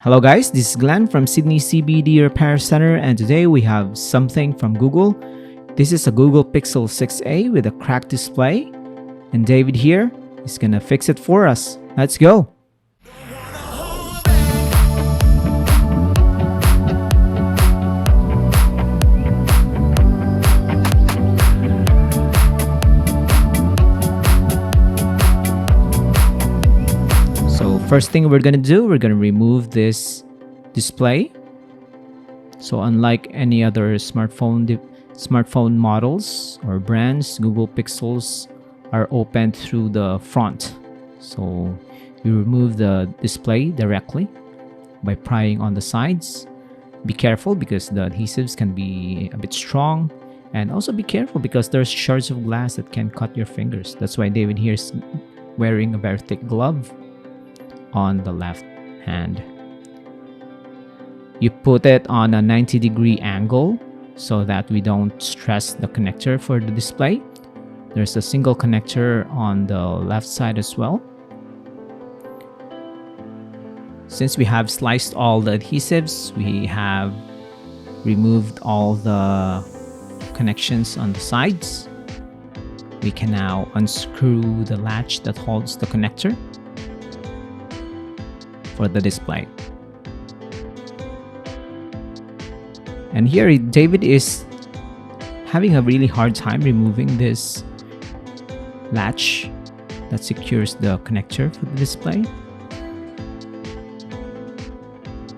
Hello guys, this is Glenn from Sydney CBD Repair Centre, and today we have something from Google. This is a Google Pixel 6a with a cracked display, and David here is gonna fix it for us. Let's go! So first thing we're gonna do, we're gonna remove this display. So unlike any other smartphone models or brands, Google Pixels are opened through the front. So you remove the display directly by prying on the sides. Be careful because the adhesives can be a bit strong, and also be careful because there's shards of glass that can cut your fingers. That's why David here is wearing a very thick glove on the left hand. You put it on a 90-degree angle so that we don't stress the connector for the display. There's a single connector on the left side as well. Since we have sliced all the adhesives, we have removed all the connections on the sides. We can now unscrew the latch that holds the connector for the display. And here David is having a really hard time removing this latch that secures the connector for the display.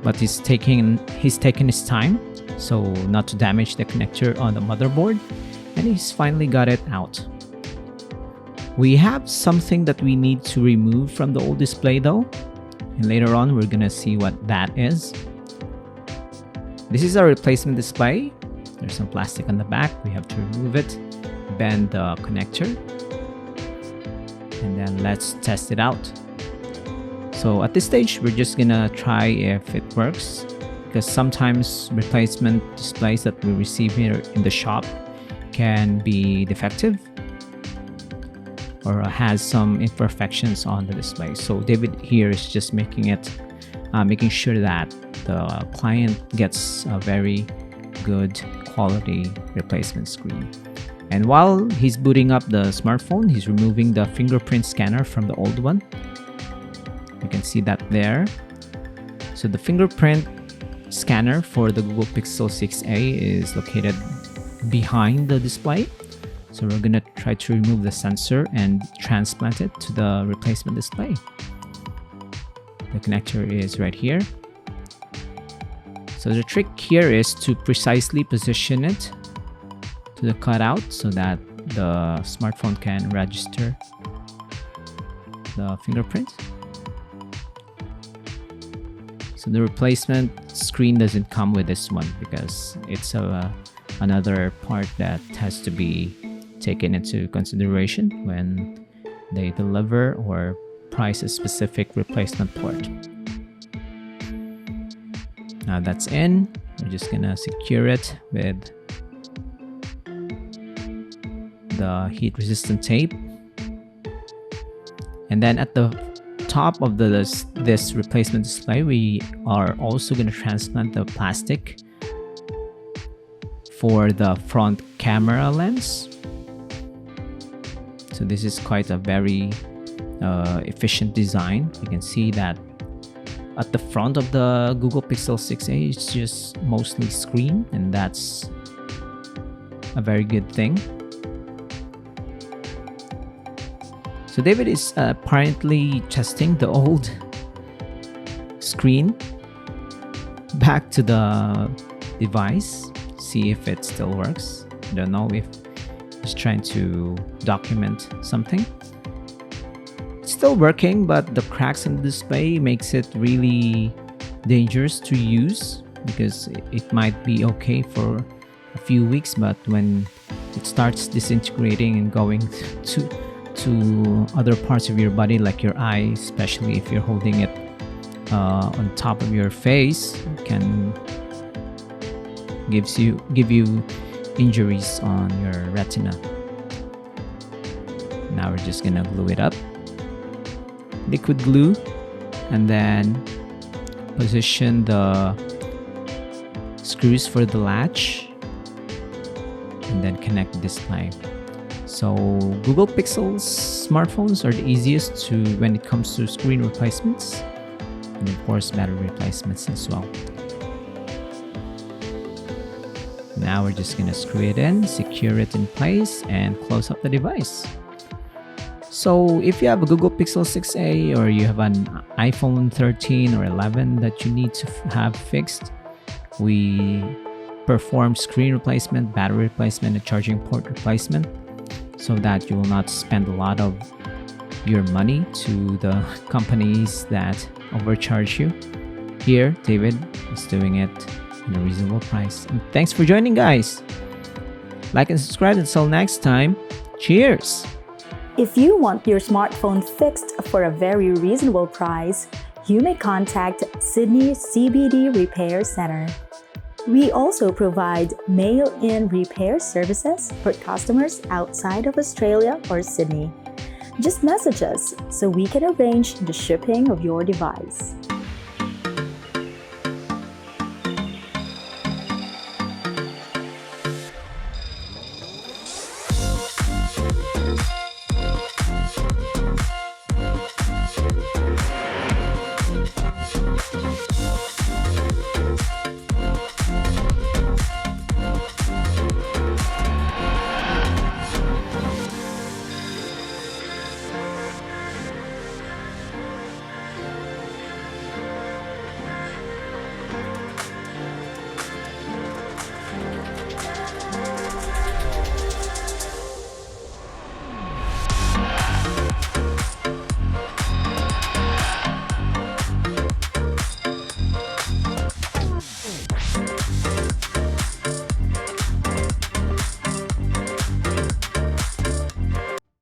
But he's taking his time so not to damage the connector on the motherboard, and he's finally got it out. We have something that we need to remove from the old display though, and later on we're gonna see what that is. This is a replacement display. There's some plastic on the back. We have to remove it, bend the connector, and then let's test it out. So at this stage, we're just gonna try if it works, because sometimes replacement displays that we receive here in the shop can be defective or has some imperfections on the display. So David here is just making sure that the client gets a very good quality replacement screen. And while he's booting up the smartphone, he's removing the fingerprint scanner from the old one. You can see that there. So the fingerprint scanner for the Google Pixel 6a is located behind the display. So we're gonna try to remove the sensor and transplant it to the replacement display. The connector is right here. So the trick here is to precisely position it to the cutout so that the smartphone can register the fingerprint. So the replacement screen doesn't come with this one because it's another part that has to be taken into consideration when they deliver or price a specific replacement port. Now that's in. We're just gonna secure it with the heat resistant tape, and then at the top of this replacement display, we are also going to transplant the plastic for the front camera lens. So this is quite a very efficient design. You can see that at the front of the Google Pixel 6a, it's just mostly screen, and that's a very good thing. So David is apparently testing the old screen back to the device, see if it still works. I don't know if he's trying to document something. It's still working, but the cracks in the display makes it really dangerous to use, because it might be okay for a few weeks, but when it starts disintegrating and going to other parts of your body, like your eye, especially if you're holding it on top of your face, it can give you injuries on your retina. Now we're just gonna glue it up, liquid glue, and then position the screws for the latch and then connect the display. So Google Pixel smartphones are the easiest to when it comes to screen replacements, and of course battery replacements as well. Now we're just gonna screw it in, secure it in place, and close up the device. So if you have a Google Pixel 6a or you have an iPhone 13 or 11 that you need to have fixed, we perform screen replacement, battery replacement, and charging port replacement so that you will not spend a lot of your money to the companies that overcharge you. Here, David is doing it in a reasonable price. And thanks for joining, guys. Like and subscribe. Until next time, cheers! If you want your smartphone fixed for a very reasonable price, you may contact Sydney CBD Repair Centre. We also provide mail-in repair services for customers outside of Australia or Sydney. Just message us so we can arrange the shipping of your device.